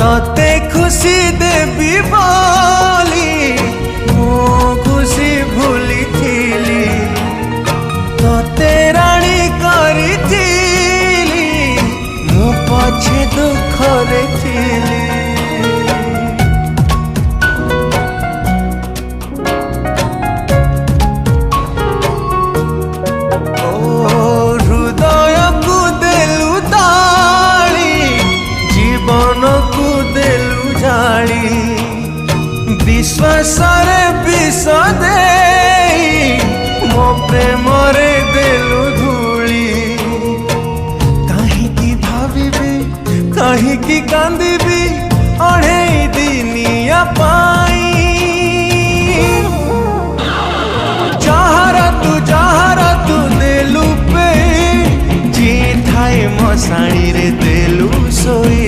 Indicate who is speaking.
Speaker 1: तते खुशी देवी बोली मो खुशी भूली थीली तते राणी करी थीली मो पछे दुख रे थीली। विश्वास विष दे मो प्रेम रे देलु धूली कहीं भावी कहीं कांदी अढ़े दिनिया पाई जहारा तू देलु पे जी थाए मशाणी रे देलु सोई।